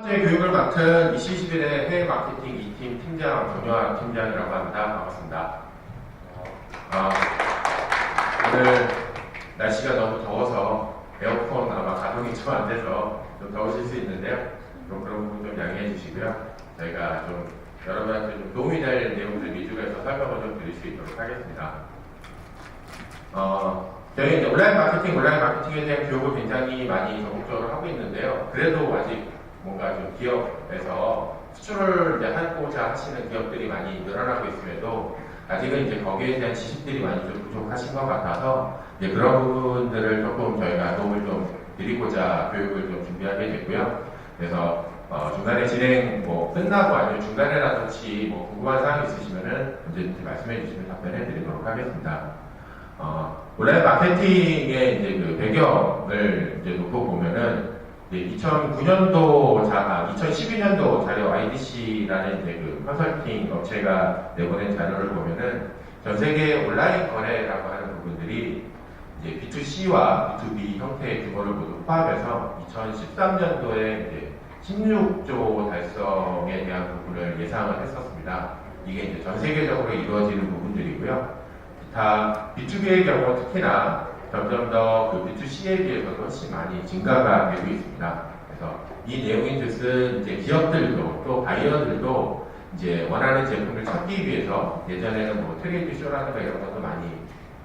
번째 교육을 맡은 2021의 해외 마케팅 2팀 팀장 정효환 팀장이라고 합니다. 반갑습니다. 오늘 날씨가 너무 더워서 에어컨 아마 가동이 좀 안 돼서 좀 더우실 수 있는데요. 그런 부분 좀 양해해 주시고요. 저희가 좀 여러분한테 좀 도움이 될 내용들 위주로 해서 설명을 좀 드릴 수 있도록 하겠습니다. 저희 이제 온라인 마케팅에 대한 교육을 굉장히 많이 적극적으로 하고 있는데요. 그래도 아직 뭔가 좀 기업에서 수출을 이제 하고자 하시는 기업들이 많이 늘어나고 있음에도 아직은 이제 거기에 대한 지식들이 많이 좀 부족하신 것 같아서 이제 그런 부분들을 조금 저희가 도움을 좀 드리고자 교육을 좀 준비하게 됐고요. 그래서 중간에 진행 끝나고 아니면 중간에라도 혹시 궁금한 사항이 있으시면은 언제든지 말씀해 주시면 답변해 드리도록 하겠습니다. 온라인 마케팅의 이제 그 배경을 이제 놓고 보면은 2012년도 자료 IDC라는 이제 그 컨설팅 업체가 내보낸 자료를 보면은 전 세계 온라인 거래라고 하는 부분들이 이제 B2C와 B2B 형태의 규모를 모두 포함해서 2013년도에 이제 16조 달성에 대한 부분을 예상을 했었습니다. 이게 이제 전 세계적으로 이루어지는 부분들이고요. 다 B2B의 경우 특히나 점점 더 그 B2C에 비해서도 훨씬 많이 증가가 되고 있습니다. 그래서 이 내용인 뜻은 이제 기업들도 또 바이어들도 이제 원하는 제품을 찾기 위해서 예전에는 트레이드 쇼라든가 이런 것도 많이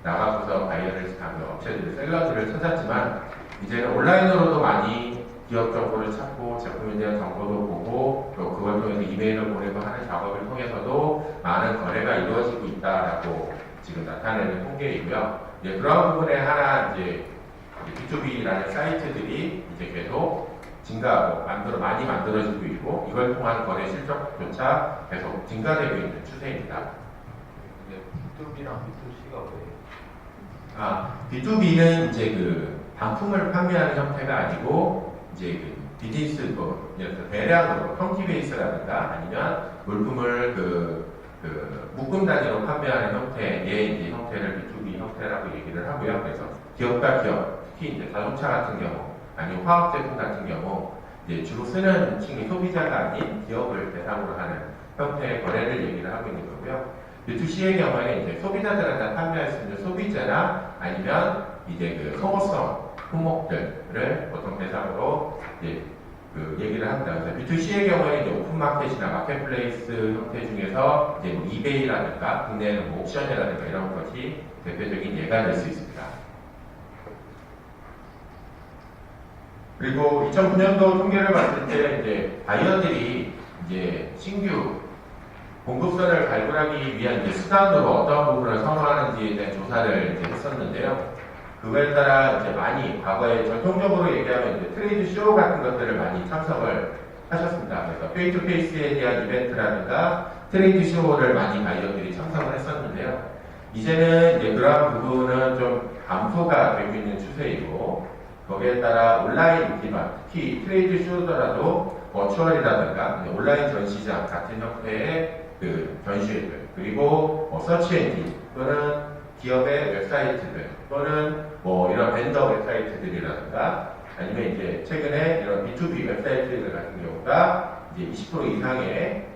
나가고서 바이어를 하는 업체들, 셀러들을 찾았지만 이제는 온라인으로도 많이 기업 정보를 찾고 제품에 대한 정보도 보고 또 그걸 통해서 이메일을 보내고 하는 작업을 통해서도 많은 거래가 이루어지고 있다라고 지금 나타내는 통계이고요. 그런 부분에 하나 이제 B2B라는 사이트들이 이제 계속 증가하고 많이 만들어지고 있고 이걸 통한 거래 실적조차 계속 증가되고 있는 추세입니다. B2B랑 B2C가 뭐예요? B2B는 이제 그 반품을 판매하는 형태가 아니고 이제 그 비즈니스 대량으로 평기 베이스라든가 아니면 물품을 묶음 단위로 판매하는 형태의 이제 형태를 B2B 형태라고 얘기를 하고요. 그래서 기업과 기업, 특히 이제 자동차 같은 경우, 아니면 화학 제품 같은 경우, 이제 주로 쓰는 층이 소비자가 아닌 기업을 대상으로 하는 형태의 거래를 얘기를 하고 있는 거고요. B2C의 경우에는 이제 소비자들한테 판매할 수 있는 소비자나 아니면 이제 그 소모성 품목들을 보통 대상으로 이제 얘기를 합니다. 그래서 B2C의 경우에는 이제 오픈마켓이나 마켓플레이스 형태 중에서 이제 이베이라든가 국내에는 옥션이라든가 이런 것이 대표적인 예가 될 수 있습니다. 그리고 2009년도 통계를 봤을 때 이제 바이어들이 이제 신규 공급선을 발굴하기 위한 이제 수단으로 어떤 부분을 선호하는지에 대한 조사를 이제 했었는데요. 그거에 따라 이제 많이 과거에 전통적으로 얘기하면 이제 트레이드 쇼 같은 것들을 많이 참석을 하셨습니다. 그래서 페이스 투 페이스에 대한 이벤트라든가 트레이드 쇼를 많이 바이어들이 참석을 했었는데요. 이제는 이제 그러한 부분은 좀 감소가 되고 있는 추세이고 거기에 따라 온라인 기반, 특히 트레이드 쇼더라도 버추얼이라든가 온라인 전시장 같은 형태의 그 전시회들 그리고 서치 엔진 또는 기업의 웹사이트들 또는 이런 벤더 웹사이트들이라든가 아니면 이제 최근에 이런 B2B 웹사이트들 같은 경우가 이제 20% 이상의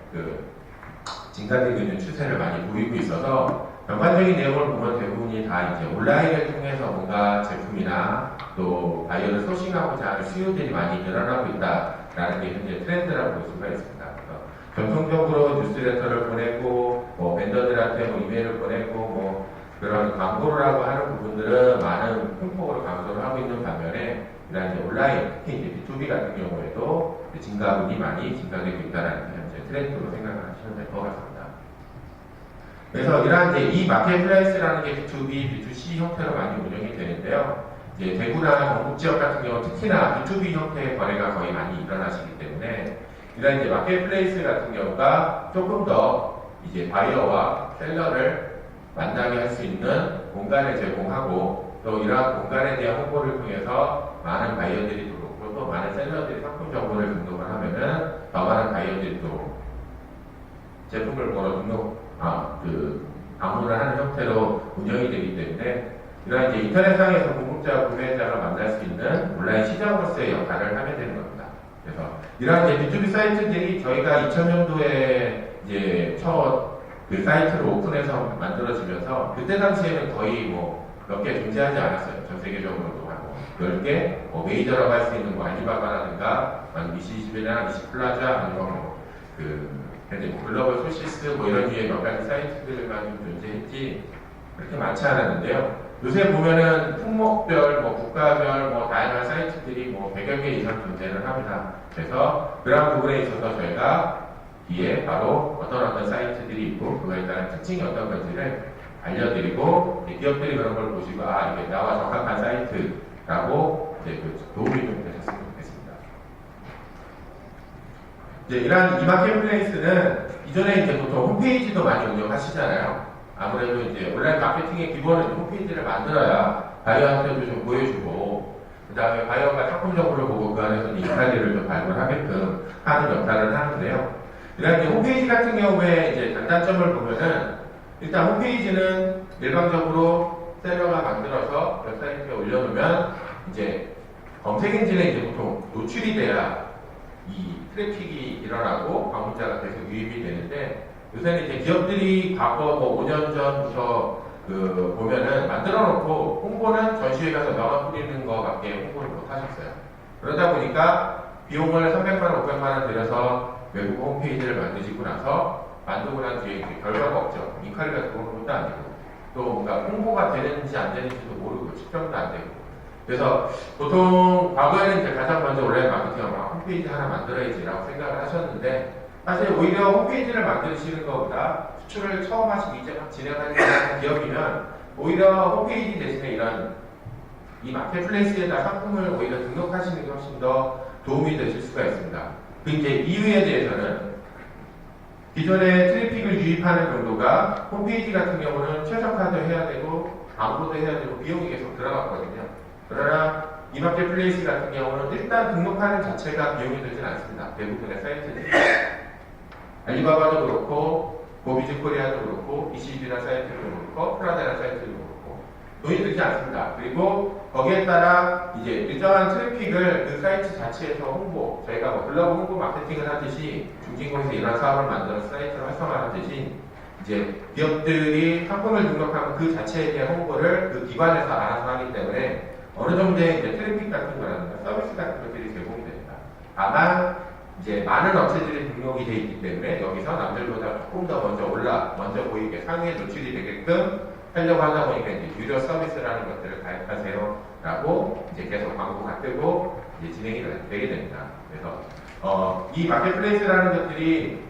증가되고 있는 추세를 많이 보이고 있어서 전반적인 내용을 보면 대부분이 다 이제 온라인을 통해서 뭔가 제품이나 또 바이어를 소싱하고자 하는 수요들이 많이 늘어나고 있다라는 게 현재 트렌드라고 볼 수가 있습니다. 전통적으로 뉴스레터를 보내고 벤더들한테 이메일을 보내고 그런 광고를 하고 하는 부분들은 많은 큰 폭으로 감소를 하고 있는 반면에 이런 이제 온라인, 특히 이제 B2B 같은 경우에도 증가분이 많이 증가되고 있다는 게 현재 트렌드로 생각하시면 될 것 같습니다. 그래서 이러한 이제 이 마켓플레이스라는 게 B2B, B2C 형태로 많이 운영이 되는데요. 이제 대구나 경북 지역 같은 경우 특히나 B2B 형태의 거래가 거의 많이 일어나시기 때문에 이런 이제 마켓플레이스 같은 경우가 조금 더 이제 바이어와 셀러를 만나게 할 수 있는 공간을 제공하고 또 이러한 공간에 대한 홍보를 통해서 많은 바이어들이 들어오고 또 많은 셀러들이 상품 정보를 등록을 하면은 더 많은 바이어들이 또 제품을 보러 방문을 하는 형태로 운영이 되기 때문에 이러한 이제 인터넷상에서 공급자와 구매자가 만날 수 있는 온라인 시장으로서의 역할을 하게 되는 겁니다. 그래서 이런 이제 B2B 사이트들이 저희가 2000년도에 이제 첫 그 사이트를 오픈해서 만들어지면서 그때 당시에는 거의 뭐 몇 개 존재하지 않았어요. 전 세계적으로도 한 10개, 뭐 메이저라고 할 수 있는 뭐 알리바바라든가, 아니면 미시21이나 미시플라자, 아니면 현재 뭐 글로벌 소시스 뭐 이런 류의 몇 가지 사이트들만 좀 존재했지 그렇게 많지 않았는데요. 요새 보면은 품목별, 뭐 국가별, 뭐 다양한 사이트들이 뭐 100여 개 이상 존재를 합니다. 그래서 그런 부분에 있어서 저희가 뒤에 바로 어떤 사이트들이 있고 그거에 따른 특징이 어떤 건지를 알려드리고 기업들이 그런 걸 보시고 아 이게 나와 적합한 사이트라고 이제 도움이 좀 되셨으면 좋겠습니다. 이제 이러한 이마켓플레이스는 이전에 이제 보통 홈페이지도 많이 운영하시잖아요. 아무래도 이제 온라인 마케팅의 기본은 홈페이지를 만들어야 바이어한테도 좀 보여주고 그 다음에 바이어가 상품적으로 보고 그 안에서 인사이드를 좀 발굴하게끔 하는 역할을 하는데요. 이런 이제 홈페이지 같은 경우에 이제 단단점을 보면은 일단 홈페이지는 일반적으로 셀러가 만들어서 웹사이트에 올려놓으면 이제 검색 엔진에 이제 보통 노출이 돼야 이 트래픽이 일어나고 방문자가 계속 유입이 되는데 요새는 이제 기업들이 과거 뭐 5년 전부터 보면은 만들어 놓고 홍보는 전시회 가서 명함 뿌리는 거밖에 홍보를 못 하셨어요. 그러다 보니까 비용을 300만 원, 500만 원 들여서 외국 홈페이지를 만드시고 나서 만들고 난 뒤에 결과가 없죠. 인칼리가 들어오는 것도 아니고 또 뭔가 홍보가 되는지 안 되는지도 모르고 측정도 안 되고 그래서 보통 과거에는 이제 가장 먼저 온라인 마케팅을 홈페이지 하나 만들어야지라고 생각을 하셨는데 사실 오히려 홈페이지를 만드시는 것보다 수출을 처음 하시고 이제 막 진행하는 기업이면 오히려 홈페이지 대신에 이런 이 마켓플레이스에다 상품을 오히려 등록하시는 게 훨씬 더 도움이 되실 수가 있습니다. 그 이제 이유에 대해서는 기존의 트래픽을 유입하는 정도가 홈페이지 같은 경우는 최적화도 해야 되고 광고도 해야 되고 비용이 계속 들어갔거든요. 그러나 이마켓플레이스 같은 경우는 일단 등록하는 자체가 비용이 들진 않습니다. 대부분의 사이트들이 알리바바도 그렇고 고비즈코리아도 그렇고 이시비라 사이트도 그렇고 프라다라 사이트도 그렇고 돈이 들지 않습니다. 그리고 거기에 따라 이제 일정한 트래픽을 그 사이트 자체에서 홍보, 저희가 뭐 글로벌 홍보 마케팅을 하듯이 중진공에서 이런 사업을 만들어서 사이트를 활성화하듯이 이제 기업들이 상품을 등록하면 그 자체에 대한 홍보를 그 기관에서 알아서 하기 때문에 어느 정도의 이제 트래픽 같은 거라든가 서비스 같은 것들이 제공이 됩니다. 다만 이제 많은 업체들이 등록이 되어 있기 때문에 여기서 남들보다 조금 더 먼저 보이게 상위에 노출이 되게끔 하려고 하다 보니까 이제 유료 서비스라는 것들을 가입하세요 라고 이제 계속 광고가 뜨고 이제 진행이 되게 됩니다. 그래서 이 마켓플레이스라는 것들이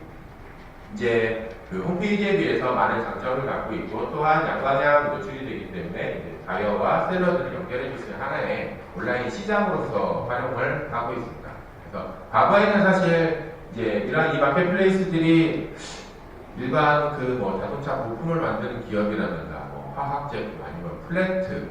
이제 그 홈페이지에 비해서 많은 장점을 갖고 있고 또한 양방향 노출이 되기 때문에 이제 바이어와 셀러들을 연결해 줄 수 있는 하나의 온라인 시장으로서 활용을 하고 있습니다. 그래서 과거에는 사실 이제 이런 이 마켓플레이스들이 일반 그 뭐 자동차 부품을 만드는 기업이라든가 뭐 화학 제품 아니면 플랜트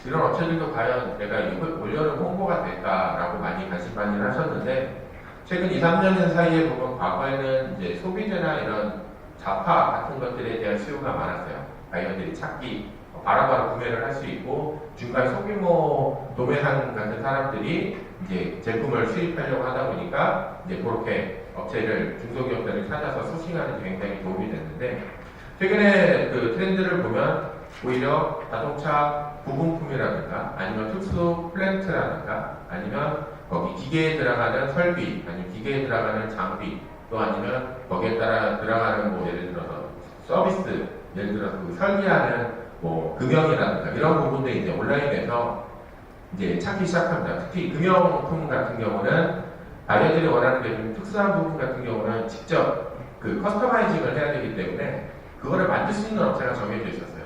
이런 업체들도 과연 내가 이걸 올려놓은 홍보가 될까라고 많이 관심반의를 하셨는데 최근 2, 3년 사이에 보면 과거에는 이제 소비재나 이런 자파 같은 것들에 대한 수요가 많았어요. 바이어들이 찾기 바로바로 구매를 할 수 있고 중간 소규모 도매상 같은 사람들이 이제 제품을 수입하려고 하다 보니까 이제 그렇게 업체를 중소기업들을 찾아서 소싱하는 데 굉장히 도움이 됐는데 최근에 그 트렌드를 보면 오히려 자동차 부분품이라든가 아니면 특수 플랜트라든가 아니면 거기 기계에 들어가는 설비 아니면 기계에 들어가는 장비 또 아니면 거기에 따라 들어가는 뭐 예를 들어서 서비스 예를 들어서 그 설계하는 뭐 금형이라든가 이런 부분들이 이제 온라인에서 이제 찾기 시작합니다. 특히 금형품 같은 경우는 바이어들이 원하는 게 좀 특수한 부분 같은 경우는 직접 그 커스터마이징을 해야 되기 때문에 그거를 만들 수 있는 업체가 정해져 있었어요.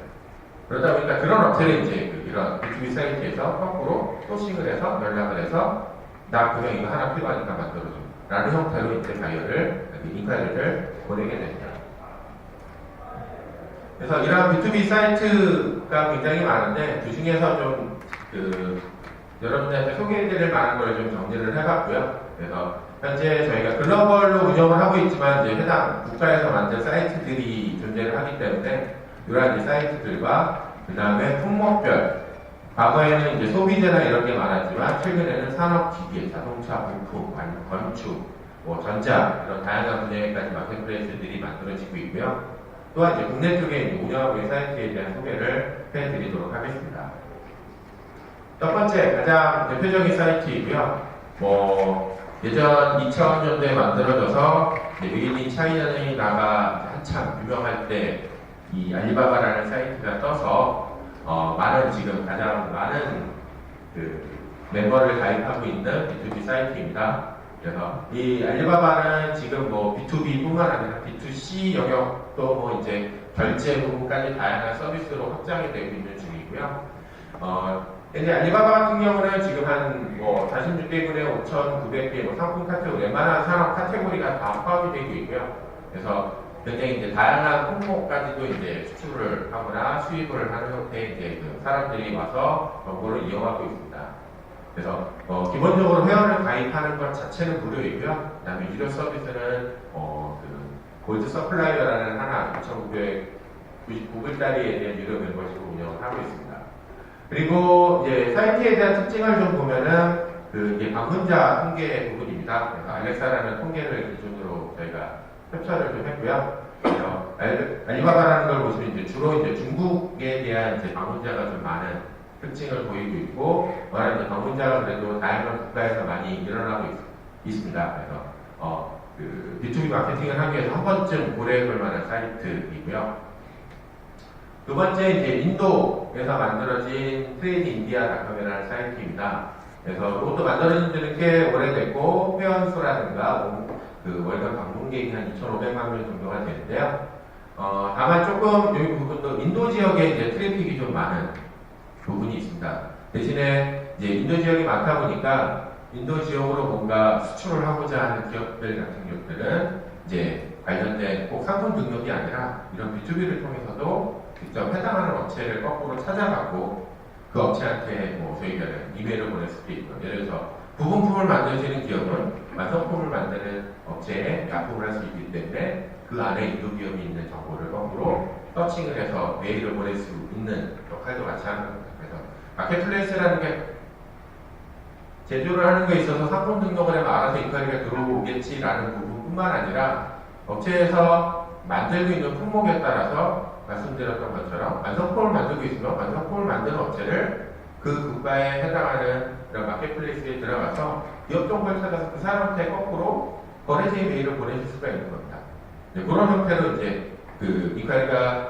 그러다 보니까 그런 업체를 이제 이런 B2B 사이트에서 거꾸로 소싱을 해서 연락을 해서 나 금형 이거 하나 필요하니까 만들어줘 라는 형태로 이제 바이어를 인카이를 보내게 됩니다. 그래서 이런 B2B 사이트가 굉장히 많은데 그 중에서 좀 여러분들한테 소개해드릴 만한 걸 좀 정리를 해봤고요. 그래서 현재 저희가 글로벌로 운영을 하고 있지만 이제 해당 국가에서 만든 사이트들이 존재를 하기 때문에 이러한 사이트들과 그 다음에 품목별 과거에는 이제 소비재나 이런 게 많았지만 최근에는 산업기계, 자동차 부품, 아니면 건축 뭐 전자 이런 다양한 분야에까지 마켓플레이스들이 만들어지고 있고요. 또한 이제 국내 쪽에 이제 운영하고 있는 사이트에 대한 소개를 해드리도록 하겠습니다. 첫 번째 가장 대표적인 사이트이고요. 뭐 예전 2000년도에 만들어져서 메이드 인 차이나가 한참 유명할 때 이 알리바바라는 사이트가 떠서 많은 지금 가장 많은 그 멤버를 가입하고 있는 B2B 사이트입니다. 그래서 이 알리바바는 지금 뭐 B2B뿐만 아니라 B2C 영역도 뭐 이제 결제 부분까지 다양한 서비스로 확장이 되고 있는 중이고요. 이제 알리바바 같은 경우는 지금 한 뭐 46개 군에 5,900개 뭐 상품 카테고리, 웬만한 산업 카테고리가 다 포함이 되고 있고요. 그래서 굉장히 이제 다양한 품목까지도 이제 수출을 하거나 수입을 하는 형태의 이제 그 사람들이 와서 정보를 이용하고 있습니다. 그래서 기본적으로 회원을 가입하는 것 자체는 무료이고요. 그다음에 유료 서비스는 그 골드 서플라이어라는 하나 9,999불짜리에 대한 유료 멤버십을 운영을 하고 있습니다. 그리고 이제 사이트에 대한 특징을 좀 보면은 그 이게 방문자 통계 부분입니다. 그래서 알렉사라는 통계를 기준으로 저희가 캡처를 좀 했고요. 그래서 알리바바라는 걸 보시면 이제 주로 이제 중국에 대한 이제 방문자가 좀 많은 특징을 보이고 있고, 말하는 이제 방문자가 그래도 다양한 국가에서 많이 일어나고 있습니다. 그래서 그 B2B 마케팅을 하기 위해서 한 번쯤 고려해볼 만한 사이트이고요. 두 번째 이제 인도에서 만들어진 트레이드 인디아닷컴이라는 사이트입니다. 그래서 이것도 만들어진 지는 꽤 오래됐고 회원 수라든가 그 월간 방문객이 한 2,500만 명 정도가 되는데요. 다만 조금 여기 부분도 인도 지역에 이제 트래픽이 좀 많은 부분이 있습니다. 대신에 이제 인도 지역이 많다 보니까 인도 지역으로 뭔가 수출을 하고자 하는 기업들 같은 경우들은 이제 관련된 꼭 상품 등록이 아니라 이런 B2B를 통해서도 직접 해당하는 업체를 거꾸로 찾아가고 그 업체한테 뭐 저희들은 이메일을 보낼 수도 있고, 예를 들어서 부분품을 만드시는 기업은 완성품을 만드는 업체에 납품을 할 수 있기 때문에 그 안에 인도 기업이 있는 정보를 거꾸로 서칭을 해서 메일을 보낼 수 있는 역할도 같이 하는 겁니다. 그래서 마켓플레이스라는 게 제조를 하는 데 있어서 상품 등록을 하면 알아서 인카리가 들어오겠지라는 부분뿐만 아니라 업체에서 만들고 있는 품목에 따라서 말씀드렸던 것처럼 완성품을 만들고 있으면 완성품을 만드는 업체를 그 국가에 해당하는 그런 마켓플레이스에 들어가서 기업 정보를 찾아서 그 사람한테 거꾸로 거래처의 메일을 보내줄 수가 있는 겁니다. 그런 형태로 이제 그 인카리가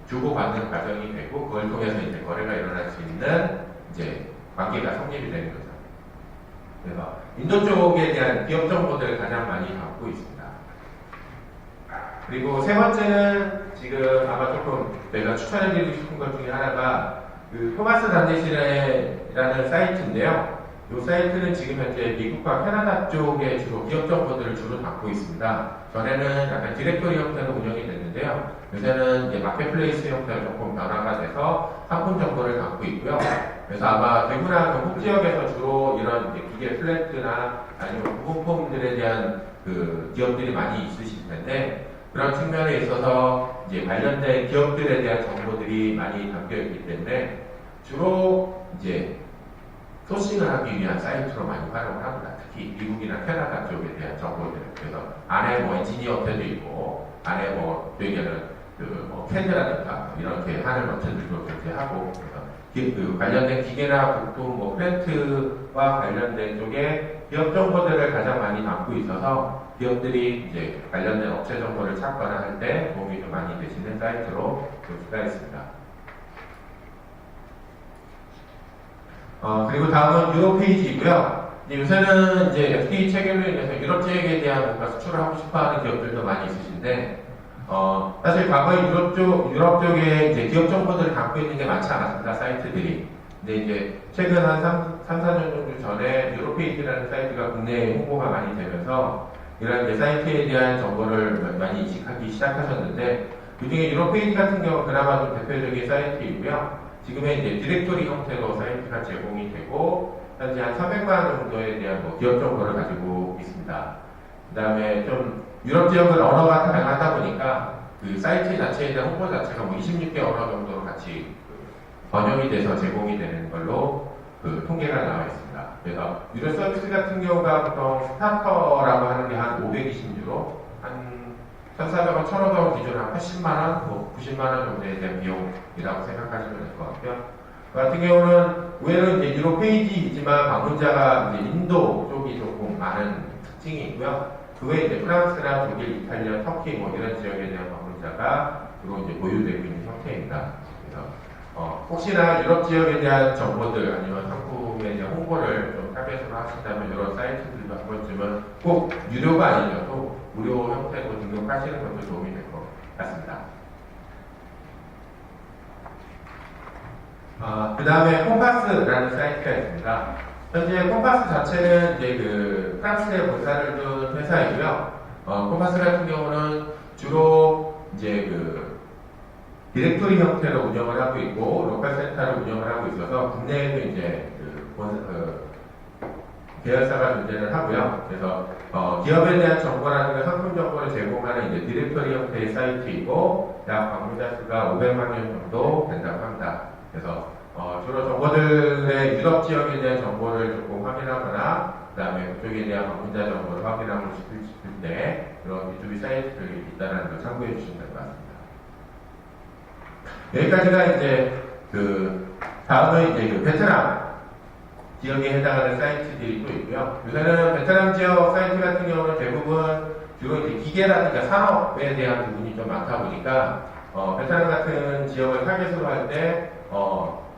주고받는 과정이 되고 그걸 통해서 이제 거래가 일어날 수 있는 이제 관계가 성립이 되는 거죠. 그래서 인도 쪽에 대한 기업 정보들을 가장 많이 갖고 있습니다. 그리고 세 번째는 지금 아마 조금 내가 추천해드리고 싶은 것 중에 하나가 그 토마스 단디시라는 사이트인데요. 이 사이트는 지금 현재 미국과 캐나다 쪽에 주로 기업 정보들을 주로 담고 있습니다. 전에는 약간 디렉토리 형태로 운영이 됐는데요. 요새는 이제 마켓플레이스 형태로 조금 변화가 돼서 상품 정보를 담고 있고요. 그래서 아마 대구나 경북 지역에서 주로 이런 이제 기계 플랜트나 아니면 부품들에 대한 그 기업들이 많이 있으실 텐데, 그런 측면에 있어서 이제 관련된 기업들에 대한 정보들이 많이 담겨 있기 때문에 주로 이제 소싱을 하기 위한 사이트로 많이 활용을 합니다. 특히 미국이나 캐나다 쪽에 대한 정보들. 그래서 안에 뭐 엔지니어 업체도 있고, 안에 뭐 얘기하는 그뭐 캔드라든가 이렇게 하는 업체들도 존재하고, 그래서 그 관련된 기계나 부품, 뭐 플랜트와 관련된 쪽에 기업 정보들을 가장 많이 담고 있어서 기업들이 이제 관련된 업체 정보를 찾거나 할 때 도움이 좀 많이 되시는 사이트로 볼 수가 있습니다. 그리고 다음은 유럽 페이지이고요. 요새는 이제 FTA 체결로 인해서 유럽 지역에 대한 뭔가 수출을 하고 싶어하는 기업들도 많이 있으신데, 사실 과거에 유럽 쪽에 이제 기업 정보들을 갖고 있는 게 많지 않았습니다, 사이트들이. 근데 이제 최근 한 3, 4년 정도 전에 유럽 페이지라는 사이트가 국내에 홍보가 많이 되면서 이런 이제 사이트에 대한 정보를 많이 이식하기 시작하셨는데, 그중에 유럽 페이지 같은 경우 그나마 좀 대표적인 사이트이고요. 지금의 이제 디렉토리 형태로 사이트가 제공이 되고, 현재 한 300만 원 정도에 대한 뭐 기업 정보를 가지고 있습니다. 그 다음에 좀 유럽 지역은 언어가 다양하다 보니까 그 사이트 자체에 대한 홍보 자체가 뭐 26개 언어 정도로 같이 번역이 돼서 제공이 되는 걸로 그 통계가 나와 있습니다. 그래서 유료 서비스 같은 경우가 보통 스타터라고 하는 게 한 520유로, 한 1,400원, 1,500원 기준 한 80만원, 뭐 90만원 정도에 대한 비용이라고 생각하시면 될 것 같고요. 그 같은 경우는 의외로 이제 유로 페이지이지만 방문자가 이제 인도 쪽이 조금 많은 특징이 있고요. 그 외에 이제 프랑스나 독일, 이탈리아, 터키 뭐 이런 지역에 대한 방문자가 주로 이제 보유되고 있는 형태입니다. 그래서 혹시나 유럽 지역에 대한 정보들 아니면 상품에 대한 홍보를 좀 타겟으로 하신다면 이런 사이트들도 한 번쯤은 꼭 유료가 아니어도 무료 형태로 등록하시는 것도 도움이 될 것 같습니다. 그 다음에 콤파스라는 사이트가 있습니다. 현재 콤파스 자체는 이제 그 프랑스에 본사를 둔 회사이고요. 콤파스 같은 경우는 주로 이제 그 디렉토리 형태로 운영을 하고 있고 로컬 센터를 운영을 하고 있어서 국내에도 이제 계열사가 존재를 하고요. 그래서 기업에 대한 정보라든가 상품 정보를 제공하는 이제 디렉토리 형태의 사이트이고 약 방문자 수가 500만 명 정도 된다고 합니다. 그래서 주로 정보들의 유럽 지역에 대한 정보를 조금 확인하거나 그 다음에 그쪽에 대한 방문자 정보를 확인하고 싶을 때 그런 B2B 사이트들이 있다는 걸 참고해 주시면 될 것 같습니다. 여기까지가 이제 다음은 이제 베트남 지역에 해당하는 사이트들이 또 있고요. 요새는 베트남 지역 사이트 같은 경우는 대부분 주로 이제 기계라든가 산업에 대한 부분이 좀 많다 보니까 베트남 같은 지역을 타겟으로 할 때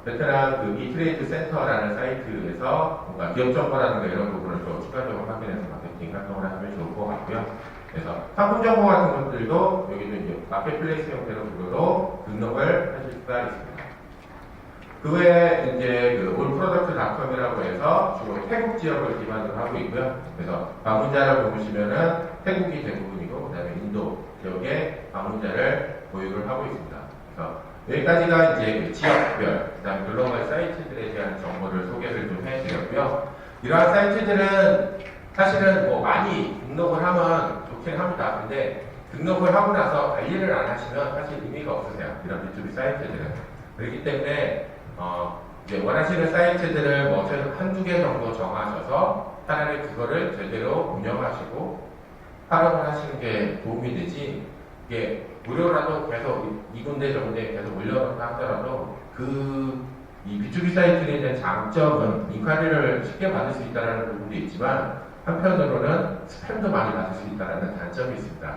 베트남 이트레이드 센터라는 사이트에서 뭔가 기업 정보라든가 이런 부분을 좀 추가적으로 확인해서 마케팅 활동을 하시면 좋을 것 같고요. 그래서 상품 정보 같은 것들도 여기도 이제 마켓플레이스 형태로 무료로 등록을 하실 수가 있습니다. 그 외에 이제 올프로덕트닷컴이라고 해서 주로 태국 지역을 기반으로 하고 있고요. 그래서 방문자를 보시면은 태국이 대부분이고 그다음에 인도 지역에 방문자를 보유를 하고 있습니다. 그래서 여기까지가 이제 지역별, 그다음에 글로벌 사이트들에 대한 정보를 소개를 좀 해드렸고요. 이러한 사이트들은 사실은 뭐 많이 등록을 하면 좋긴 합니다. 근데 등록을 하고 나서 관리를 안 하시면 사실 의미가 없으세요. 이런 B2B 사이트들은. 그렇기 때문에 이제 원하시는 사이트들을 뭐 한두 개 정도 정하셔서 차라리 그거를 제대로 운영하시고 활용을 하시는 게 도움이 되지, 이게 무료라도 계속 이 군데 저 군데 계속 올려놓다 하더라도 이 B2B 사이트에 대한 장점은 인ኳ리를 쉽게 받을 수 있다는 부분도 있지만 한편으로는 스팸도 많이 받을 수 있다는 단점이 있습니다.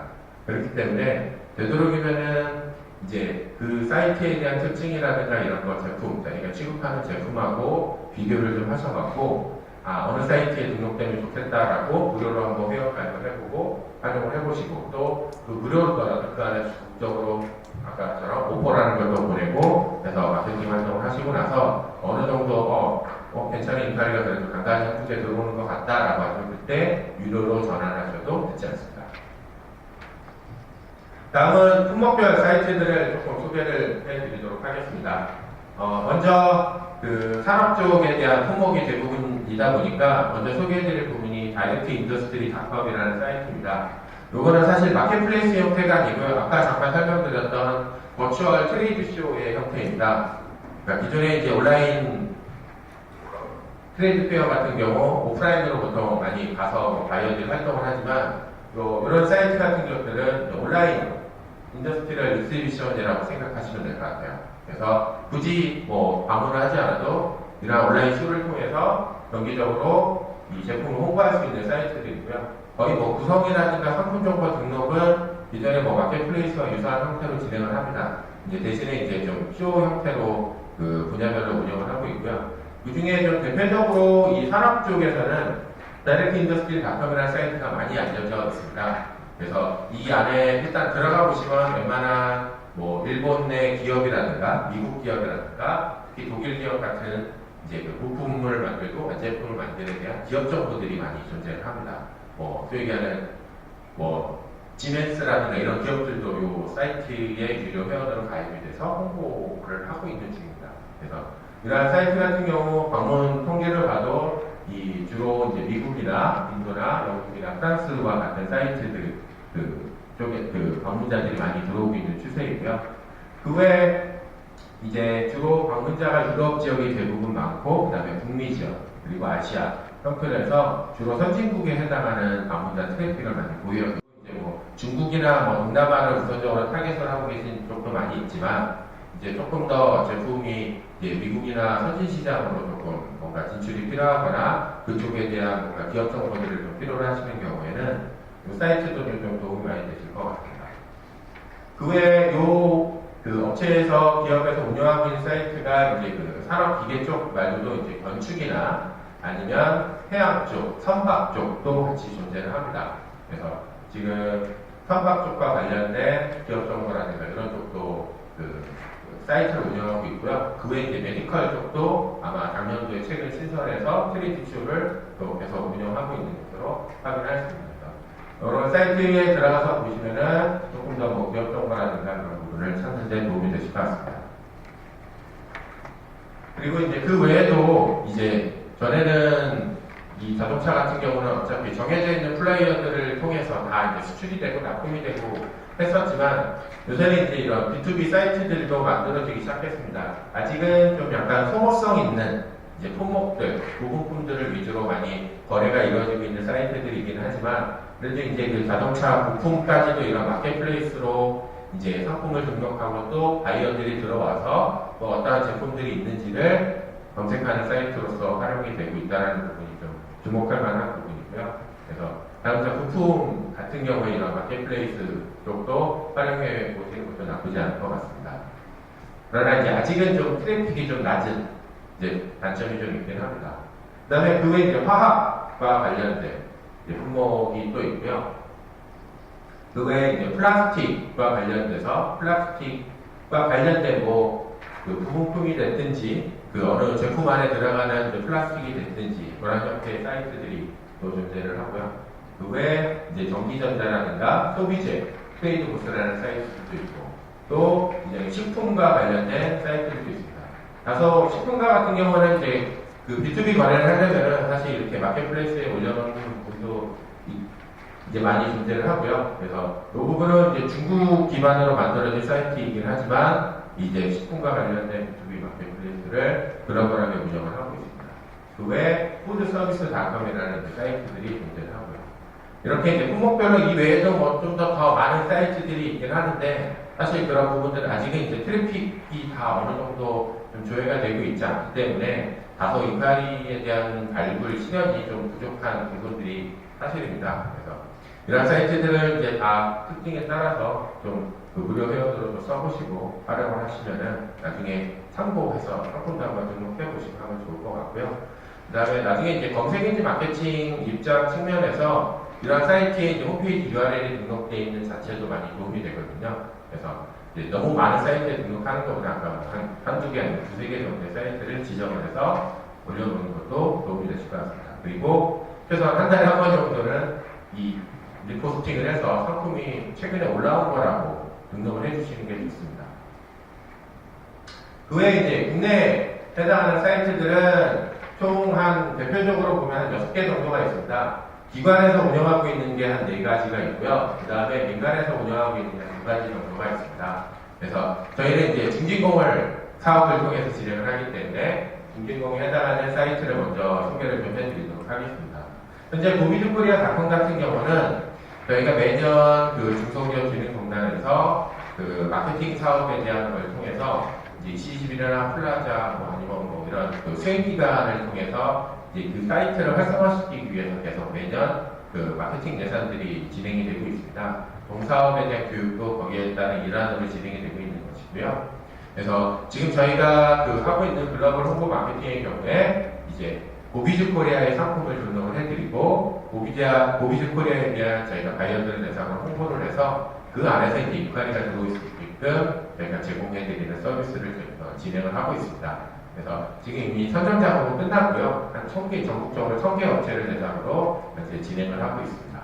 그렇기 때문에 되도록이면은 이제 그 사이트에 대한 특징이라든가 이런 거 제품, 그러니까 취급하는 제품하고 비교를 좀 하셔갖고 어느 사이트에 등록되면 좋겠다라고 무료로 한번 회원 가입을 해보고 활용을 해보시고 또 그 무료더라도 그 안에 적극적으로 아까처럼 오퍼라는 것도 보내고 그래서 마케팅 활동을 하시고 나서 어느 정도 괜찮은 인파리가 그래도 간단히 한두 개 들어오는 것 같다라고 하셨을 때 유료로 전환하셔도 되지 않습니다. 다음은 품목별 사이트들을 조금 소개를 해드리도록 하겠습니다. 먼저 산업 쪽에 대한 품목이 대부분이다 보니까 먼저 소개해드릴 부분이 다이렉트 인더스트리 닷컴이라는 사이트입니다. 이거는 사실 마켓플레이스 형태가 아니고요. 아까 잠깐 설명드렸던 버추얼 트레이드 쇼의 형태입니다. 그러니까 기존에 이제 온라인 트레이드 페어 같은 경우 오프라인으로 보통 많이 가서 바이어들이 활동을 하지만 이런 사이트 같은 것들은 온라인 인더스트리얼 익스비션이라고 생각하시면 될 것 같아요. 그래서 굳이 뭐 방문을 하지 않아도 이런 온라인 쇼를 통해서 정기적으로 이 제품을 홍보할 수 있는 사이트들이고요. 거의 뭐 구성이라든가 상품 정보 등록은 기존에 뭐 마켓플레이스와 유사한 형태로 진행을 합니다. 이제 대신에 이제 좀 쇼 형태로 그 분야별로 운영을 하고 있고요. 그 중에 좀 대표적으로 이 산업 쪽에서는 다이렉트 인더스트리 닷컴이라는 사이트가 많이 알려져 있습니다. 그래서 이 안에 일단 들어가 보시면 웬만한 뭐 일본 내 기업이라든가 미국 기업이라든가 특히 독일 기업 같은 이제 그 부품을 만들고 완제품을 만드는 대한 기업 정보들이 많이 존재를 합니다. 뭐 소위 얘기하는 뭐 지멘스라든가 이런 기업들도 이 사이트에 유료 회원으로 가입이 돼서 홍보를 하고 있는 중입니다. 그래서 이러한 사이트 같은 경우 방문 통계를 봐도 이 주로 이제 미국이나 인도나 영국이나 프랑스와 같은 사이트들 쪽에 방문자들이 많이 들어오고 있는 추세이고요. 그 외에 이제 주로 방문자가 유럽 지역이 대부분 많고 그다음에 북미 지역 그리고 아시아 형태로 해서 주로 선진국에 해당하는 방문자 트래픽을 많이 보여요. 이제 뭐 중국이나 뭐 동남아를 우선적으로 타겟을 하고 계신 쪽도 많이 있지만 이제 조금 더 제품이 이제 미국이나 선진 시장으로 조금 뭔가 진출이 필요하거나 그쪽에 대한 뭔가 기업 정보들을 좀 필요로 하시는 경우에는 이 사이트도 좀 도움이 많이 되실 것 같습니다. 그 외에 그 업체에서 기업에서 운영하고 있는 사이트가 이제 그 산업기계 쪽 말고도 이제 건축이나 아니면 해양 쪽, 선박 쪽도 같이 존재를 합니다. 그래서 지금 선박 쪽과 관련된 기업 정보라든가 이런 쪽도 그 사이트를 운영하고 있고요. 그 외에 이제 메디컬 쪽도 아마 작년도에 책을 신설해서 트리티쇼를 또 계속 운영하고 있는 것으로 확인할 수 있습니다. 이런 사이트에 들어가서 보시면은 조금 더 뭐 기업 정보라든가 그런 부분을 찾는 데 도움이 되실 것 같습니다. 그리고 이제 그 외에도 이제 전에는 이 자동차 같은 경우는 어차피 정해져 있는 플레이어들을 통해서 다 이제 수출이 되고 납품이 되고 했었지만 요새는 이제 이런 B2B 사이트들도 만들어지기 시작했습니다. 아직은 좀 약간 소모성 있는 이제 품목들, 부품들을 위주로 많이 거래가 이루어지고 있는 사이트들이긴 하지만 그래도 이제 그 자동차 부품까지도 이런 마켓플레이스로 이제 상품을 등록하고 또 바이어들이 들어와서 뭐 어떠한 제품들이 있는지를 검색하는 사이트로서 활용이 되고 있다는 부분이 좀 주목할 만한 부분이고요. 그래서 자동차 부품 같은 경우에 이런 마켓플레이스 쪽도 활용해 보시는 것도 나쁘지 않을 것 같습니다. 그러나 이제 아직은 좀 트래픽이 좀 낮은 이제 단점이 좀 있긴 합니다. 그 다음에 그 외에 이제 화학과 관련된 이제 품목이 또 있고요. 그 외에 이제 플라스틱과 관련돼서 플라스틱과 관련된 뭐 그 부품품이 됐든지 그 어느 제품 안에 들어가는 그 플라스틱이 됐든지 그런 형태의 사이트들이 또 존재를 하고요. 그 외에 이제 전기전자라든가 소비재, 트레이드 부스라는 사이트도 있고 또 이제 식품과 관련된 사이트들도 있습니다. 다소 식품과 같은 경우는 이제 그 B2B 거래를 하려면 사실 이렇게 마켓플레이스에 올려놓는 부분도 이제 많이 존재를 하고요. 그래서 이 부분은 이제 중국 기반으로 만들어진 사이트이긴 하지만 이제 식품과 관련된 B2B 마켓플레이스를 글로벌하게 운영을 하고 있습니다. 그 외에 푸드서비스닷컴이라는 사이트들이 존재를 하고요. 이렇게 이제 품목별로 이 외에도 뭐 좀 더 많은 사이트들이 있긴 하는데 사실 그런 부분들은 아직은 이제 트래픽이 다 어느 정도 좀 조회가 되고 있지 않기 때문에 다소 인파리에 대한 발굴 시련이 좀 부족한 부분들이 사실입니다. 그래서 이런 사이트들을 이제 다 특징에 따라서 좀 그 무료 회원으로도 써보시고 활용을 하시면은 나중에 참고해서 상품도 한번 등록해 보시고 하면 좋을 것 같고요. 그 다음에 나중에 이제 검색 엔진 마케팅 입장 측면에서 이런 사이트에 이제 홈페이지 URL이 등록되어 있는 자체도 많이 도움이 되거든요. 그래서 이제 너무 많은 사이트에 등록하는 것보다 아까 한두 개 아니고 두세 개 정도의 사이트를 지정을 해서 올려놓는 것도 도움이 되실 것 같습니다. 그리고 최소한 한 달에 한 번 정도는 이 리포스팅을 해서 상품이 최근에 올라온 거라고 등록을 해주시는 게 좋습니다. 그 외에 이제 국내에 해당하는 사이트들은 총 한 대표적으로 보면 한 6개 정도가 있습니다. 기관에서 운영하고 있는 게 한 4가지가 있고요. 그 다음에 민간에서 운영하고 있는 게 한 2가지 정도가 있습니다. 그래서 저희는 이제 중진공을 사업을 통해서 진행을 하기 때문에 중진공에 해당하는 사이트를 먼저 소개를 좀 해드리도록 하겠습니다. 현재 고비주코리아닷컴 같은 경우는 저희가 매년 그 중소기업진흥공단에서 그 마케팅 사업에 대한 걸 통해서 이제 C21이나 플라자 뭐 아니면 뭐 이런 그 수행기관을 통해서 이제 그 사이트를 활성화시키기 위해서 계속 매년 그 마케팅 예산들이 진행이 되고 있습니다. 동사업에 대한 교육도 거기에 따른 일환으로 진행이 되고 있는 것이고요. 그래서 지금 저희가 그 하고 있는 글로벌 홍보 마케팅의 경우에 이제 고비즈 코리아의 상품을 등록을 해드리고 고비즈 코리아에 대한 저희가 바이어들 대상으로 홍보를 해서 그 안에서 이제 인파리가 들어올 수 있게끔 저희가 제공해드리는 서비스를 진행을 하고 있습니다. 그래서 지금 이미 선정 작업은 끝났고요. 한 1000개, 전국적으로 1000개 업체를 대상으로 이제 진행을 하고 있습니다.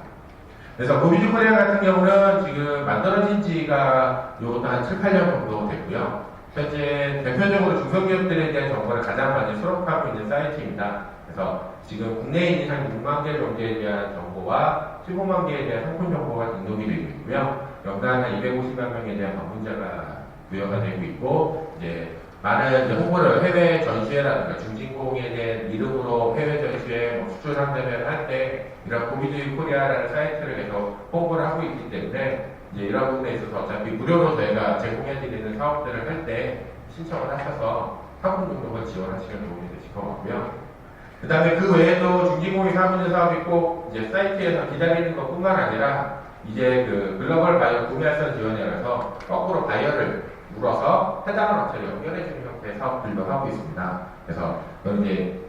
그래서 고비즈 코리아 같은 경우는 지금 만들어진 지가 요것도 한 7, 8년 정도 됐고요. 현재 대표적으로 중소기업들에 대한 정보를 가장 많이 수록하고 있는 사이트입니다. 그래서 지금 국내에 있는 한 6만 개 정도에 대한 정보와 15만 개에 대한 상품 정보가 등록이 되고 있고요. 연간 한 250만 명에 대한 방문자가 부여가 되고 있고, 이제 많은 이제 홍보를 해외 전시회라든가 중진공에 대한 이름으로 해외 전시회 뭐 수출 상대회를 할 때 이런 고비주의 코리아라는 사이트를 계속 홍보를 하고 있기 때문에 이제 이런 부분에 있어서 어차피 무료로 저희가 제공해드리는 사업들을 할 때 신청을 하셔서 학원 등록을 지원하시면 도움이 되실 것 같고요. 그 다음에 그 외에도 중진공이 사무실 사업이 꼭 이제 사이트에서 기다리는 것 뿐만 아니라 이제 그 글로벌 바이어 구매할선 지원이라서 거꾸로 바이어를 물어서 해당하는 업체를 연결해주는 형태의 사업들도 하고 있습니다. 그래서 이건 이제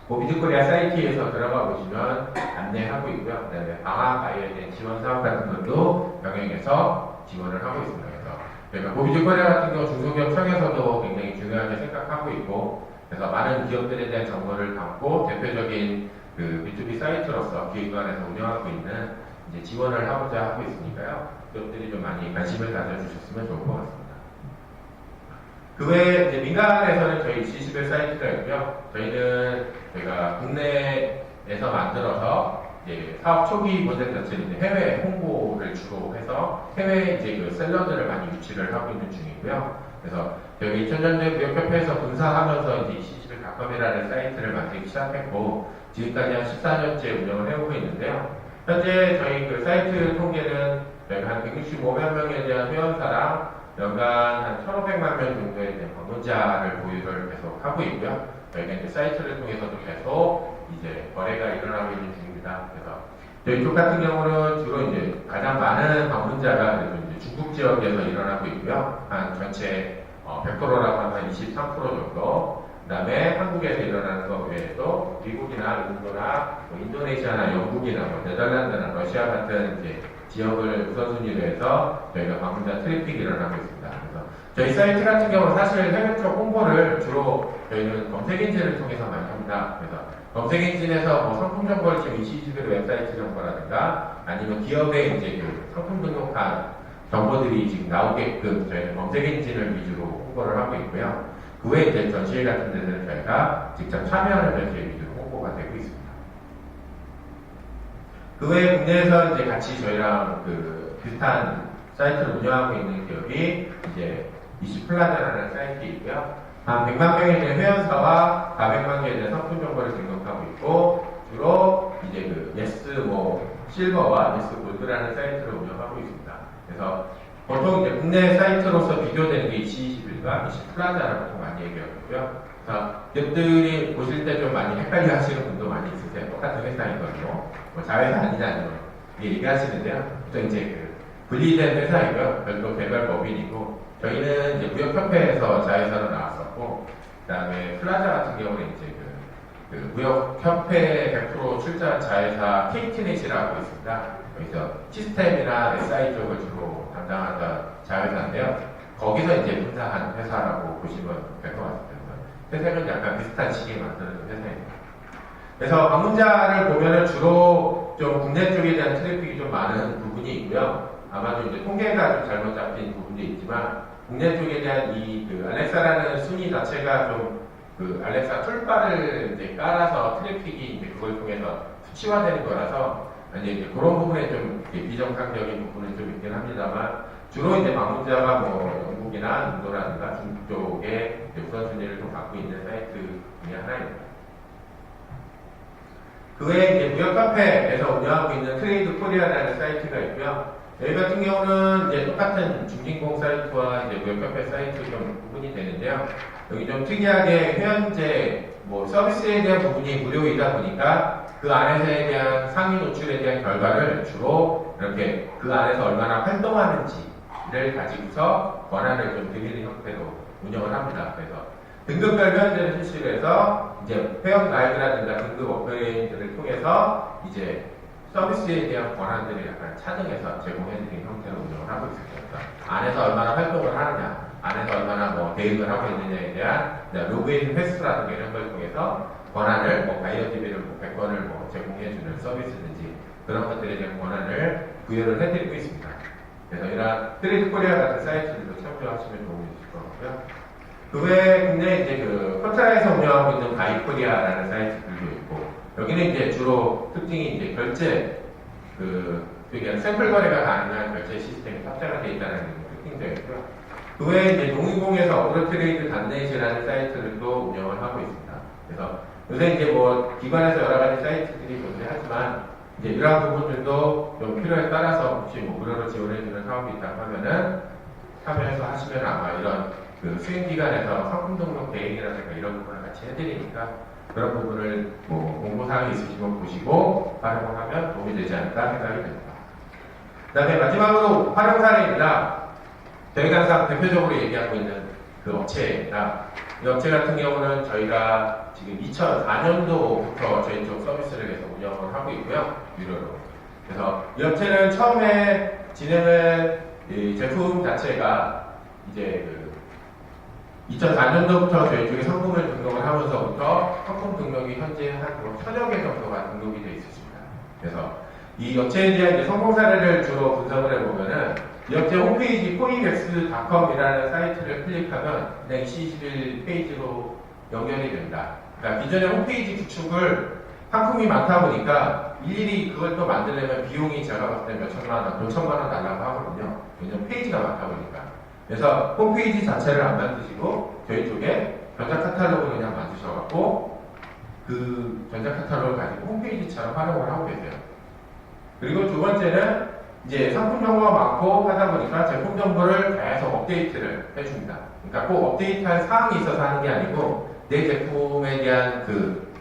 고비드코리아 사이트에서 들어가 보시면 안내하고 있고요. 그 다음에 방화 바이어에 대한 지원 사업 같은 것도 병행해서 지원을 하고 있습니다. 그래서 저희가 고비드코리아 같은 경우 중소기업 청에서도 굉장히 중요하게 생각하고 있고, 그래서 많은 기업들에 대한 정보를 담고 대표적인 그 B2B 사이트로서 기획관에서 운영하고 있는 이제 지원을 하고자 하고 있으니까요. 기업들이 좀 많이 관심을 가져주셨으면 좋을 것 같습니다. 그 외에 이제 민간에서는 저희 EC11 사이트가 있고요. 저희는 저희가 국내에서 만들어서 이제 사업 초기 모델 자체는 이제 해외 홍보를 주로 해서 해외 이제 그 셀러들을 많이 유치를 하고 있는 중이고요. 그래서 저희 2000년대 무역협회에서 분사하면서 이제 EC11.com이라는 사이트를 만들기 시작했고 지금까지 한 14년째 운영을 해오고 있는데요. 현재 저희 그 사이트 통계는 저희가 한 165만 명에 대한 회원사랑 연간 한 1,500만 명 정도에 대한 방문자를 보유를 계속 하고 있고요. 저희가 이제 사이트를 통해서도 계속 이제 거래가 일어나고 있는 중입니다. 그래서 저희 쪽 같은 경우는 주로 이제 가장 많은 방문자가 그래도 이제 중국 지역에서 일어나고 있고요. 한 전체 100%라고 하면 한 23% 정도. 그 다음에 한국에서 일어나는 것 외에도 미국이나 인도나 뭐 인도네시아나 영국이나 뭐 네덜란드나 러시아 같은 이제 지역을 우선순위로 해서 저희가 방문자 트래픽이 일어나고 있습니다. 그래서 저희 사이트 같은 경우는 사실 해외 쪽 홍보를 주로 저희는 검색 엔진을 통해서 많이 합니다. 그래서 검색 엔진에서 뭐 상품 정보를 지금 EC11 웹사이트 정보라든가 아니면 기업의 이제 그 상품 등록한 정보들이 지금 나오게끔 저희는 검색 엔진을 위주로 홍보를 하고 있고요. 그 외에 이제 전시회 같은 데는 저희가 직접 참여하는 전시회 위주로 홍보가 되고 있습니다. 그 외에 국내에서 이제 같이 저희랑 그 비슷한 사이트를 운영하고 있는 기업이 이제 이시플라자라는 사이트이고요. 한 100만 명에 대한 회원사와 400만 개에 대한 상품 정보를 등록하고 있고 주로 이제 그 예스 뭐 실버와 예스 골드라는 사이트를 운영하고 있습니다. 그래서 보통 이제 국내 사이트로서 비교되는 게 이시21과 이시플라자라고 좀 많이 얘기하고 있고요. 그래서 기업들이 보실 때 좀 많이 헷갈려 하시는 분도 많이 있으세요. 똑같은 회사이거든요. 뭐 자회사 아니냐 얘기하시는데요. 또 이제 그 분리된 회사이고요. 별도 개별 법인이고 저희는 이제 무역협회에서 자회사로 나왔었고 그 다음에 플라자 같은 경우는 이제 그 무역협회 100% 출자한 자회사 KT넷이라고 있습니다. 여기서 시스템이나 SI 쪽을 주로 담당하던 자회사인데요. 거기서 이제 분사한 회사라고 보시면 될 것 같습니다. 회사는 약간 비슷한 시기에 만드는 회사입니다. 그래서 방문자를 보면은 주로 좀 국내 쪽에 대한 트래픽이 좀 많은 부분이 있고요. 아마도 이제 통계가 좀 잘못 잡힌 부분도 있지만 국내 쪽에 대한 이 그 알렉사라는 순위 자체가 좀 그 알렉사 툴바를 이제 깔아서 트래픽이 이제 그걸 통해서 수치화되는 거라서 이제 그런 부분에 좀 비정상적인 부분은 좀 있긴 합니다만 주로 이제 방문자가 뭐 영국이나 인도라든가 중국 쪽에 우선순위를 좀 갖고 있는 사이트 중에 하나입니다. 그 외에 이제 무역 카페에서 운영하고 있는 트레이드 코리아라는 사이트가 있고요. 여기 같은 경우는 이제 똑같은 중진공 사이트와 이제 무역 카페 사이트 좀 구분이 되는데요. 여기 좀 특이하게 회원제 뭐 서비스에 대한 부분이 무료이다 보니까 그 안에서에 대한 상위 노출에 대한 결과를 주로 이렇게 그 안에서 얼마나 활동하는지를 가지고서 권한을 좀 드리는 형태로 운영을 합니다. 그래서 등급별 회원제를 실시를 해서 이제 회원 가이드라든가 등급 업그레이드를 통해서 이제 서비스에 대한 권한들을 약간 차등해서 제공해드리는 형태로 운영을 하고 있습니다. 안에서 얼마나 활동을 하느냐, 안에서 얼마나 뭐 대응을 하고 있느냐에 대한 로그인 횟수라든가 이런 걸 통해서 권한을 뭐 바이어TV를 뭐 100건을 뭐 제공해주는 서비스든지 그런 것들에 대한 권한을 부여를 해드리고 있습니다. 그래서 이런 트레이드 코리아 같은 사이트들도 참조하시면 도움이 되실 것 같고요. 그 외에 국내 이제 그 코타라에서 운영하고 있는 바이코리아라는 사이트들도 있고 여기는 이제 주로 특징이 이제 결제 그게 샘플 거래가 가능한 결제 시스템이 탑재가 되어 있다는 특징도 있고요. 그 외에 이제 농인공에서 어그로트레이드 단넷이라는 사이트를 또 운영을 하고 있습니다. 그래서 요새 이제 뭐 기관에서 여러 가지 사이트들이 존재하지만 이제 이러한 부분들도 좀 필요에 따라서 혹시 뭐 무료로 지원해주는 사업이 있다고 하면은 참여해서 하시면 아마 이런 그 수행기관에서 상품 등록 대행이라든가 이런 부분을 같이 해드리니까 그런 부분을 뭐 공고사항이 있으시면 보시고 활용을 하면 도움이 되지 않을까 생각이 됩니다. 그 다음에 마지막으로 활용 사례입니다. 저희가 항상 대표적으로 얘기하고 있는 그 업체입니다. 이 업체 같은 경우는 저희가 지금 2004년도부터 저희 쪽 서비스를 계속 운영을 하고 있고요. 유료로. 그래서 이 업체는 처음에 진행한 이 제품 자체가 이제 그 2004년도부터 저희 쪽에 상품을 등록을 하면서부터 상품 등록이 현재 한 1000여 개 정도가 등록이 되어 있습니다. 그래서 이 업체에 대한 이제 성공 사례를 주로 분석을 해보면은 이 업체 홈페이지 포이맥스.com이라는 사이트를 클릭하면 그냥 2021 페이지로 연결이 됩니다. 그러니까 기존의 홈페이지 구축을 상품이 많다 보니까 일일이 그걸 또 만들려면 비용이 제가 봤을 때 몇천만 원, 몇천만 원 달라고 하거든요. 왜냐면 페이지가 많다 보니까. 그래서 홈페이지 자체를 안 만드시고 저희 쪽에 전자 카탈로그를 그냥 만드셔갖고 그 전자 카탈로그를 가지고 홈페이지처럼 활용을 하고 계세요. 그리고 두 번째는 이제 상품 정보가 많고 하다 보니까 제품 정보를 계속 업데이트를 해줍니다. 그러니까 꼭 업데이트할 사항이 있어서 하는 게 아니고 내 제품에 대한 그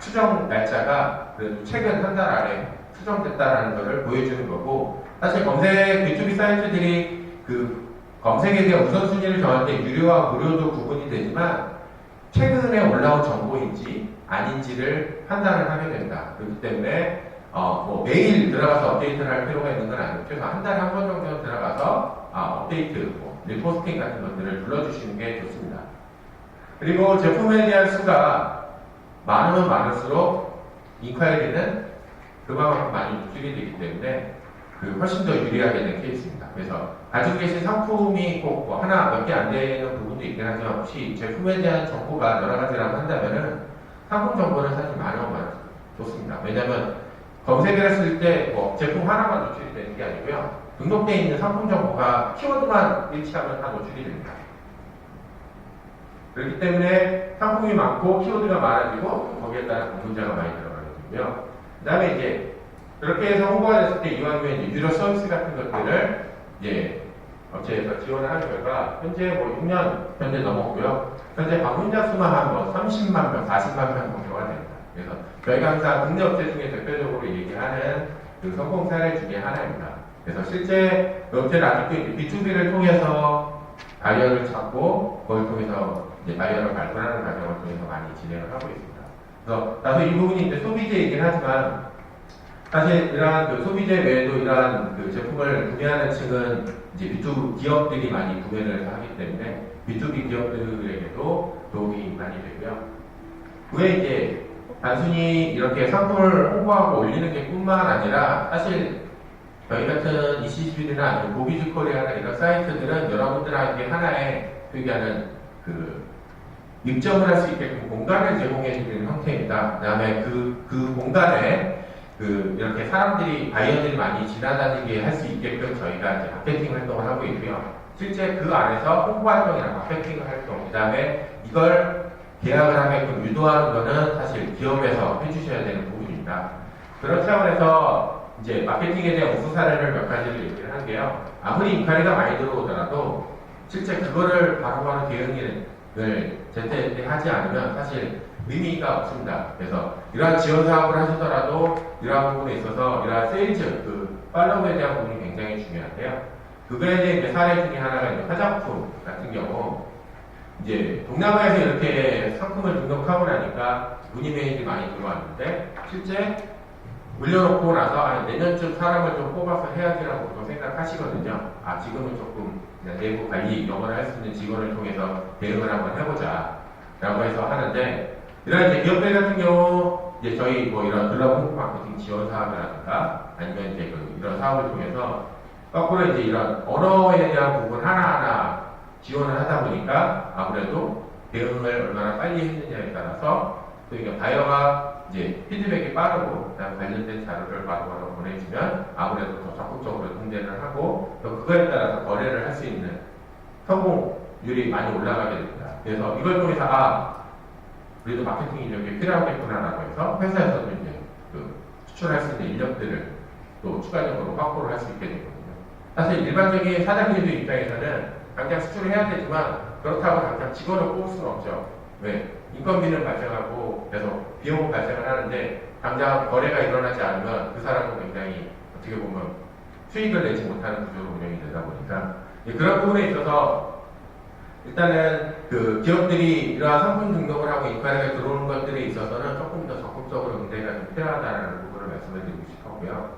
추정 날짜가 그래도 최근 한 달 안에 수정됐다라는 것을 보여주는 거고 사실 검색 B2B 사이트들이 그 검색에 대한 우선순위를 정할 때 유료와 무료도 구분이 되지만 최근에 올라온 정보인지 아닌지를 판단을 하게 됩니다. 그렇기 때문에 뭐 매일 들어가서 업데이트를 할 필요가 있는 건 아니고 최소 한 달에 한 번 정도 들어가서 업데이트, 뭐 리포스팅 같은 것들을 눌러주시는 게 좋습니다. 그리고 제품에 대한 수가 많으면 많을수록 인콰이리는 그만큼 많이 노출이 되기 때문에 그 훨씬 더 유리하게 된 케이스입니다. 그래서 가지고 계신 상품이 꼭 뭐 하나 몇 개 안 되는 부분도 있긴 하지만 혹시 제품에 대한 정보가 여러 가지라고 한다면은 상품 정보는 사실 많으면 좋습니다. 왜냐하면 검색을 했을 때 뭐 제품 하나만 노출이 되는 게 아니고요. 등록되어 있는 상품 정보가 키워드만 일치하면 다 노출이 됩니다. 그렇기 때문에 상품이 많고 키워드가 많아지고 거기에 따라 문자가 많이 들어가게 되고요. 그 다음에 이제 그렇게 해서 홍보가 됐을 때 이왕이면 이제 유료 서비스 같은 것들을 이제 업체에서 지원을 하는 결과 현재 뭐 6년 현재 넘었고요. 현재 방문자 수만 한 뭐 30만 명, 40만 명 정도가 됩니다. 그래서 저희가 항상 국내 업체 중에 대표적으로 얘기하는 그 성공 사례 중에 하나입니다. 그래서 실제 그 업체는 아직도 B2B를 통해서 바이어를 찾고 그걸 통해서 이제 바이어를 발굴하는 과정을 통해서 많이 진행을 하고 있습니다. 그래서 다소 이 부분이 이제 소비재 얘기긴 하지만 사실 이러한 그 소비재 외에도 이러한 그 제품을 구매하는 층은 이제 B2 기업들이 많이 구매를 하기 때문에 B2B 기업들에게도 도움이 많이 되고요. 그 외에 이제 단순히 이렇게 상품을 홍보하고 올리는 게 뿐만 아니라 사실 저희 같은 이시즈빌이나 아니면 고비즈코리아나 이런 사이트들은 여러분들에게 하나의 소개하는 그 입점을 할 수 있게끔 공간을 제공해 주는 형태입니다. 그 다음에 그 공간에 그 이렇게 사람들이 바이어들이 많이 지나다니게 할 수 있게끔 저희가 이제 마케팅 활동을 하고 있고요. 실제 그 안에서 홍보 활동이나 마케팅 활동, 그 다음에 이걸 계약을 하게끔 유도하는 거는 사실 기업에서 해주셔야 되는 부분입니다. 그런 차원에서 이제 마케팅에 대한 우수 사례를 몇 가지를 얘기를 한 게요. 아무리 인카리가 많이 들어오더라도 실제 그거를 바로바로 대응을 제때 하지 않으면 사실 의미가 없습니다. 그래서 이러한 지원 사업을 하시더라도 이러한 부분에 있어서 이러한 세일즈, 그 팔로우에 대한 부분이 굉장히 중요한데요. 그거에 대한 이제 사례 중에 하나가 이제 화장품 같은 경우 이제 동남아에서 이렇게 상품을 등록하고 나니까 문의 메일이 많이 들어왔는데 실제 물려놓고 나서 내년쯤 사람을 좀 뽑아서 해야지라고 보통 생각하시거든요. 지금은 조금 내부 관리 영어를 할 수 있는 직원을 통해서 대응을 한번 해보자 라고 해서 하는데 이런 이제 기업들 같은 경우 이제 저희 뭐 이런 글로벌 홍보 마케팅 지원 사업이라든가 아니면 이제 이런 사업을 통해서 거꾸로 이제 이런 언어에 대한 부분 하나하나 지원을 하다 보니까 아무래도 대응을 얼마나 빨리 했느냐에 따라서 또 이게 바이어가 이제 피드백이 빠르고 그다음 관련된 자료를 바로바로 보내주면 아무래도 더 적극적으로 응대를 하고 또 그거에 따라서 거래를 할 수 있는 성공률이 많이 올라가게 됩니다. 그래서 이걸 통해서 우리도 마케팅 인력이 필요하겠구나라고 해서 회사에서도 이제 그 수출할 수 있는 인력들을 또 추가적으로 확보를 할 수 있게 되거든요. 사실 일반적인 사장님들 입장에서는 당장 수출을 해야 되지만 그렇다고 당장 직원을 뽑을 수는 없죠. 왜? 인건비는 발생하고 계속 비용은 발생을 하는데 당장 거래가 일어나지 않으면 그 사람은 굉장히 어떻게 보면 수익을 내지 못하는 구조로 운영이 되다 보니까 그런 부분에 있어서 일단은 그 기업들이 이러한 상품 등록을 하고 인파이가 들어오는 것들에 있어서는 조금 더 적극적으로 응대가 좀 필요하다는 부분을 말씀을 드리고 싶었고요.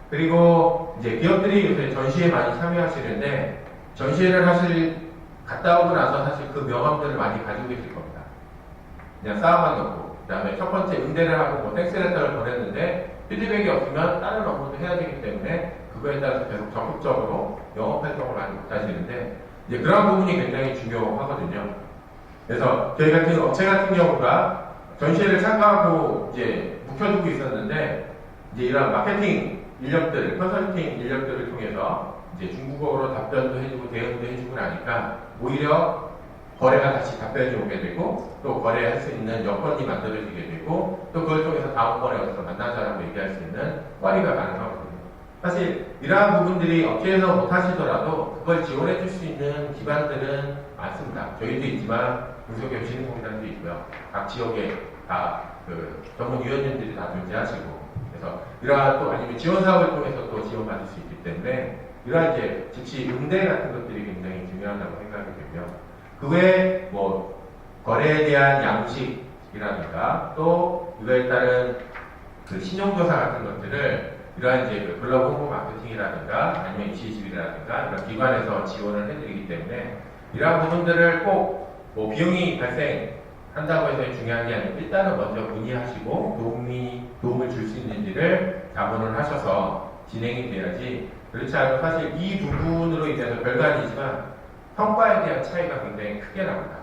그리고 이제 기업들이 요새 전시에 많이 참여하시는데 전시회를 갔다 오고 나서 사실 그 명함들을 많이 가지고 계실 겁니다. 그냥 쌓아만 놓고 그 다음에 첫 번째 응대를 하고 뭐 텍스레터를 보냈는데 피드백이 없으면 다른 업무도 해야 되기 때문에 그거에 따라서 계속 적극적으로 영업 활동을 많이 못 하시는데 이제 그런 부분이 굉장히 중요하거든요. 그래서 저희 같은 업체 같은 경우가 전시회를 참가하고 이제 묵혀두고 있었는데 이제 이런 마케팅 인력들, 컨설팅 인력들을 통해서 이제 중국어로 답변도 해주고 대응도 해주고 나니까 오히려 거래가 다시 답변이 오게 되고 또 거래할 수 있는 여건이 만들어지게 되고 또 그걸 통해서 다음번에 어디서 만나자라고 얘기할 수 있는 허리가 가능하거든요. 사실 이러한 부분들이 업체에서 못하시더라도 그걸 지원해 줄 수 있는 기반들은 많습니다. 저희도 있지만 중소기업진흥공단도 있고요. 각 지역에 다 그 전문위원님들이 다 존재하시고 그래서 이러한 또 아니면 지원 사업을 통해서 또 지원받을 수 있기 때문에 이러한 이제 즉시 응대 같은 것들이 굉장히 중요하다고 생각이 되고요. 그 외에 뭐 거래에 대한 양식이라든가 또 이거에 따른 그 신용조사 같은 것들을 이러한 이제 그 글로벌 홍보 마케팅이라든가 아니면 이시집이라든가 이런 기관에서 지원을 해드리기 때문에 이러한 부분들을 꼭 뭐 비용이 발생한다고 해서 중요한 게 아니고 일단은 먼저 문의하시고 도움을 줄 수 있는지를 자문을 하셔서 진행이 돼야지 그렇지 않으면 사실 이 부분으로 인해서 별거 아니지만 성과에 대한 차이가 굉장히 크게 납니다.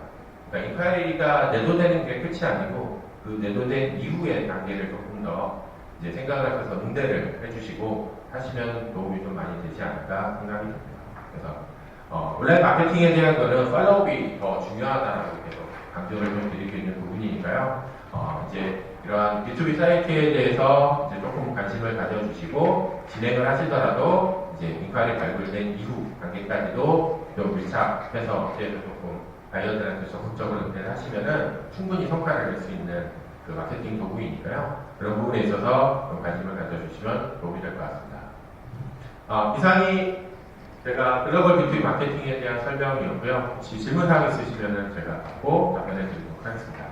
그러니까 인파이리가 내도되는 게 끝이 아니고 그 내도된 이후의 단계를 조금 더 이제 생각을 하셔서 응대를 해주시고 하시면 도움이 좀 많이 되지 않을까 생각이 듭니다. 그래서 온라인 마케팅에 대한 거는 팔로우업이 더 중요하다라고 계속 강조를 좀 드리고 있는 부분이니까요. 이제 이러한 B2B 사이트에 대해서 이제 조금 관심을 가져주시고 진행을 하시더라도 이제 인파이리 발굴된 이후 단계까지도 좀 밀착해서 업체에서 조금 바이어들한테 적극적으로 응대를 하시면은 충분히 성과를 낼 수 있는 그 마케팅 도구이니까요. 그런 부분에 있어서 좀 관심을 가져주시면 도움이 될 것 같습니다. 이상이 제가 글로벌 B2B 마케팅에 대한 설명이었고요. 혹시 질문사항 있으시면 제가 받고 답변해 드리도록 하겠습니다.